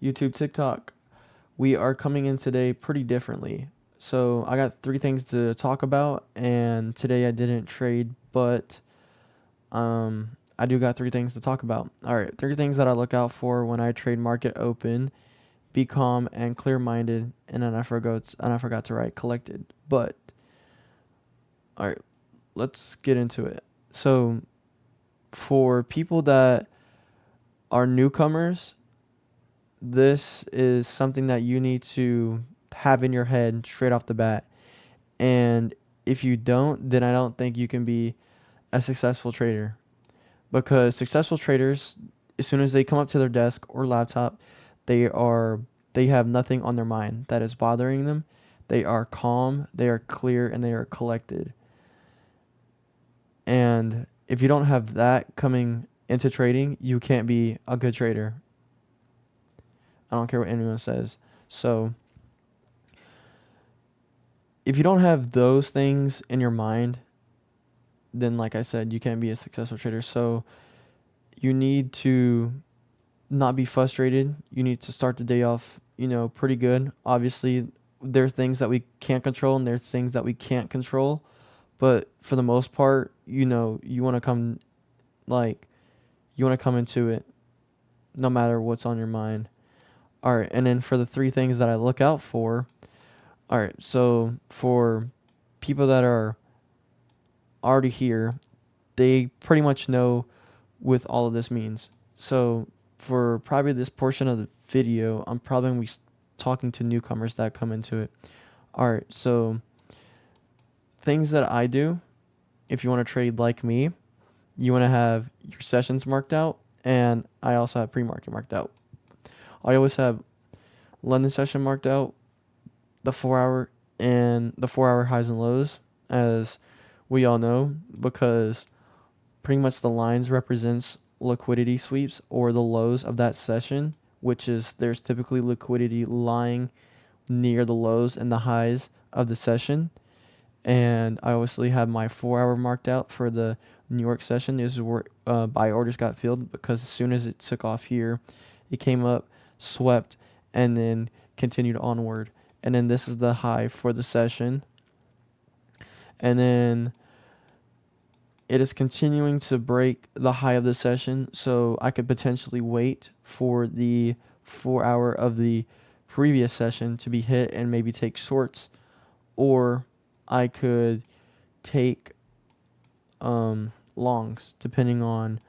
YouTube, TikTok. We are coming in today pretty differently. So I got three things to talk about, and today I didn't trade, but I do got three things to talk about. All right, three things that I look out for when I trade market open: be calm and clear-minded, and then I forgot to write collected. But all right, let's get into it. So for people that are newcomers, this is something that you need to have in your head straight off the bat. And if you don't, then I don't think you can be a successful trader. Because successful traders, as soon as they come up to their desk or laptop, they are they have nothing on their mind that is bothering them. They are calm, they are clear, and they are collected. And if you don't have that coming into trading, you can't be a good trader. I don't care what anyone says. So if you don't have those things in your mind, then like I said, you can't be a successful trader. So you need to not be frustrated. You need to start the day off, pretty good. Obviously, there are things that we can't control and there's things that we can't control. But for the most part, you want to come like you want to come into it no matter what's on your mind. All right, and then for the three things that I look out for, all right, so for people that are already here, they pretty much know with all of this means. So for probably this portion of the video, I'm probably going to be talking to newcomers that come into it. All right, so things that I do, if you want to trade like me, you want to have your sessions marked out, and I also have pre-market marked out. I always have London session marked out, the 4 hour and the 4 hour highs and lows, as we all know, because pretty much the lines represents liquidity sweeps or the lows of that session, which is there's typically liquidity lying near the lows and the highs of the session. And I obviously have my 4 hour marked out for the New York session. This is where buy orders got filled because as soon as it took off here, it came up, swept, and then continued onward. And then this is the high for the session. And then it is continuing to break the high of the session, so I could potentially wait for the 4 hour of the previous session to be hit and maybe take shorts, or I could take longs depending on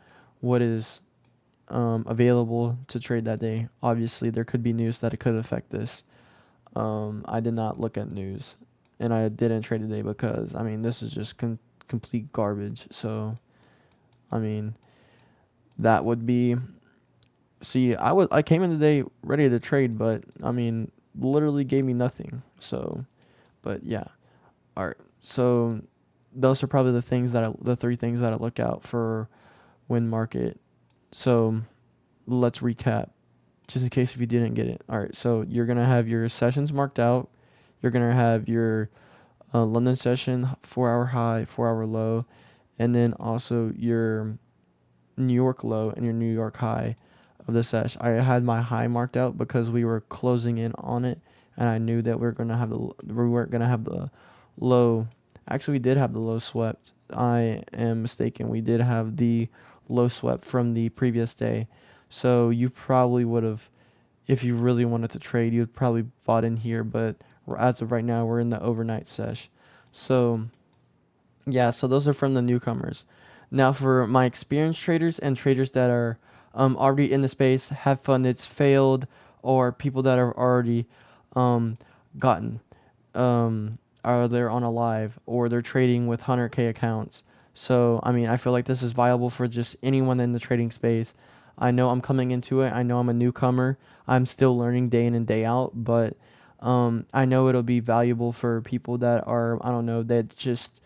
what is available to trade that day. Obviously, there could be news that it could affect this. I did not look at news, and I didn't trade today because this is just complete garbage. So I mean that would be. See, I came in today ready to trade, but literally gave me nothing. So, but yeah, all right. So those are probably the three things that I look out for when market. So let's recap, just in case if you didn't get it. All right. So you're gonna have your sessions marked out. You're gonna have your London session 4 hour high, 4 hour low, and then also your New York low and your New York high of the sesh. I had my high marked out because we were closing in on it, and I knew that we weren't gonna have the low. Actually, we did have the low swept. I am mistaken. We did have the low swept from the previous day. So you probably would have, if you really wanted to trade, you'd probably bought in here. But as of right now, we're in the overnight sesh. So yeah, so those are from the newcomers. Now for my experienced traders and traders that are already in the space, have fun, it's failed, or people that are already um, gotten, are they're on a live or they're trading with 100K accounts. So I feel like this is viable for just anyone in the trading space. I know I'm coming into it. I know I'm a newcomer. I'm still learning day in and day out, but I know it'll be valuable for people that are, I don't know, that just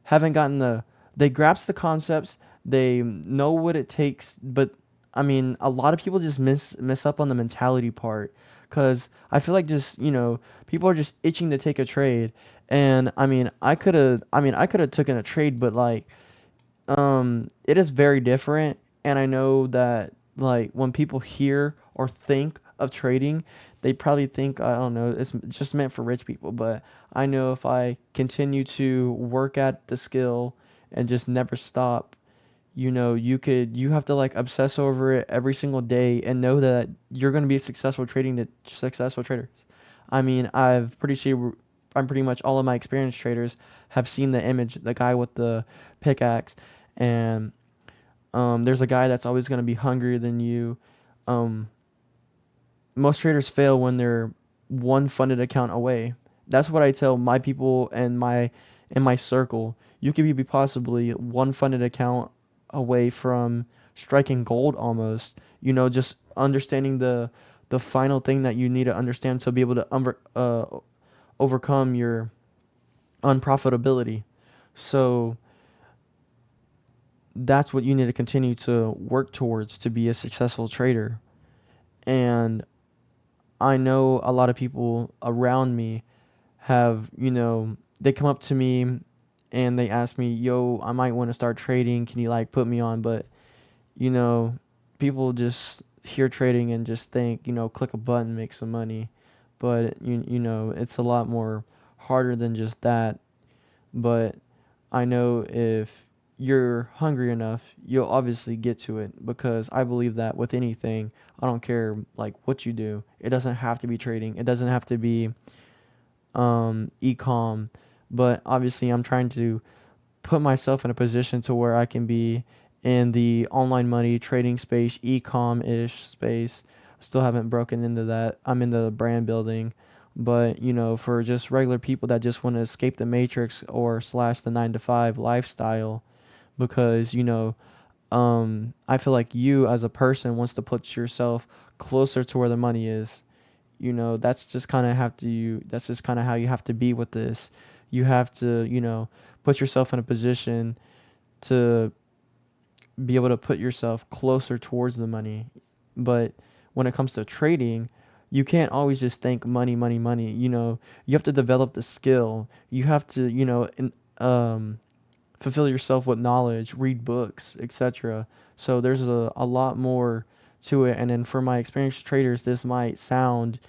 haven't gotten they grasp the concepts, they know what it takes, but a lot of people just miss up on the mentality part, cuz I feel like just, people are just itching to take a trade. And I could have taken a trade, but like it is very different. And I know that like when people hear or think of trading, they probably think, I don't know, it's just meant for rich people. But I know if I continue to work at the skill and just never stop, you have to like obsess over it every single day and know that you're going to be a successful trader. I mean, I'm pretty much all of my experienced traders have seen the image, the guy with the pickaxe, and there's a guy that's always going to be hungrier than you. Um, Most traders fail when they're one funded account away. That's what I tell my people and my circle. You could be possibly one funded account away from striking gold almost. Just understanding the final thing that you need to understand to be able to overcome your unprofitability. So that's what you need to continue to work towards to be a successful trader. And I know a lot of people around me they come up to me and they ask me, yo, I might want to start trading. Can you like put me on? But, you know, people just hear trading and just think, click a button, make some money. But, it's a lot more harder than just that. But I know if you're hungry enough, you'll obviously get to it because I believe that with anything, I don't care like what you do. It doesn't have to be trading. It doesn't have to be e-com, but obviously I'm trying to put myself in a position to where I can be in the online money trading space, e-com ish space. Still haven't broken into that. I'm in the brand building, but for just regular people that just want to escape the matrix or slash the 9 to 5 lifestyle, because I feel like you as a person wants to put yourself closer to where the money is. That's just kind of how you have to be with this. You have to put yourself in a position to be able to put yourself closer towards the money. But when it comes to trading, you can't always just think money, money, money. You have to develop the skill. You have to fulfill yourself with knowledge, read books, etc. So there's a lot more to it. And then for my experienced traders, this might sound,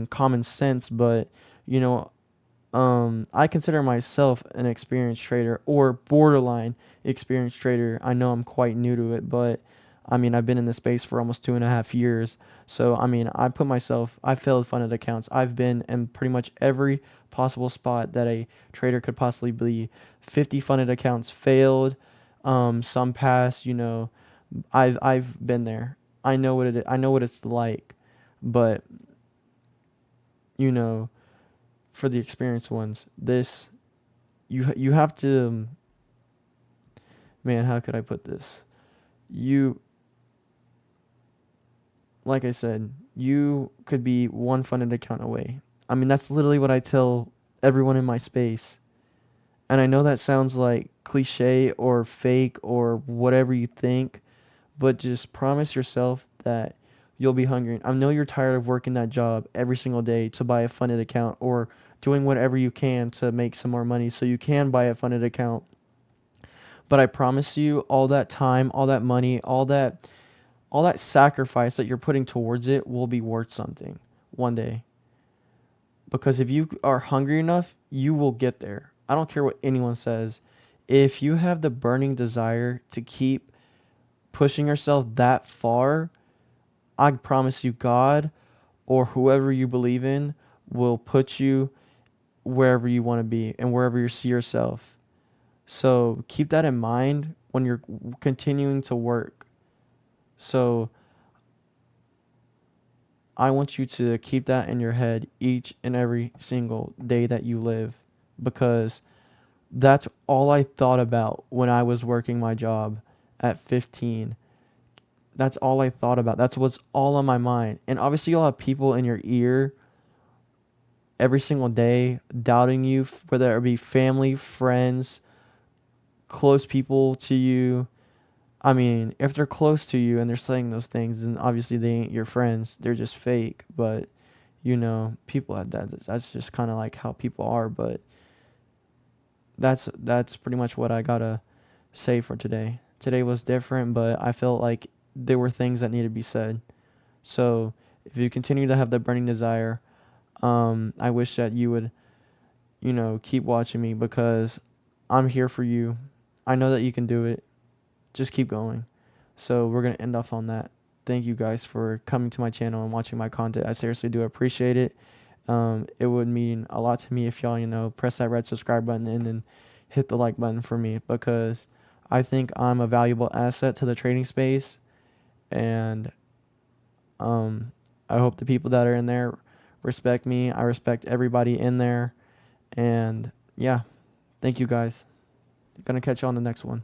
common sense, but you know, I consider myself an experienced trader or borderline experienced trader. I know I'm quite new to it, but I've been in this space for almost 2.5 years. So, I failed funded accounts. I've been in pretty much every possible spot that a trader could possibly be. 50 funded accounts failed. Some passed, I've been there. I know what it's like, but, you know, for the experienced ones, you have to, man, how could I put this? You Like I said, you could be one funded account away. That's literally what I tell everyone in my space. And I know that sounds like cliche or fake or whatever you think, but just promise yourself that you'll be hungry. I know you're tired of working that job every single day to buy a funded account or doing whatever you can to make some more money so you can buy a funded account. But I promise you, all that time, all that money, all that sacrifice that you're putting towards it will be worth something one day. Because if you are hungry enough, you will get there. I don't care what anyone says. If you have the burning desire to keep pushing yourself that far, I promise you, God or whoever you believe in will put you wherever you want to be and wherever you see yourself. So keep that in mind when you're continuing to work. So I want you to keep that in your head each and every single day that you live, because that's all I thought about when I was working my job at 15. That's all I thought about. That's what's all on my mind. And obviously, you'll have people in your ear every single day doubting you, whether it be family, friends, close people to you. If they're close to you and they're saying those things, then obviously they ain't your friends. They're just fake. But, people at that's just kind of like how people are. But that's pretty much what I gotta say for today. Today was different, but I felt like there were things that needed to be said. So if you continue to have the burning desire, I wish that you would, keep watching me, because I'm here for you. I know that you can do it. Just keep going. So we're going to end off on that. Thank you guys for coming to my channel and watching my content. I seriously do appreciate it. It would mean a lot to me if y'all, press that red subscribe button and then hit the like button for me, because I think I'm a valuable asset to the trading space. And I hope the people that are in there respect me. I respect everybody in there. And yeah, thank you guys. Gonna catch you on the next one.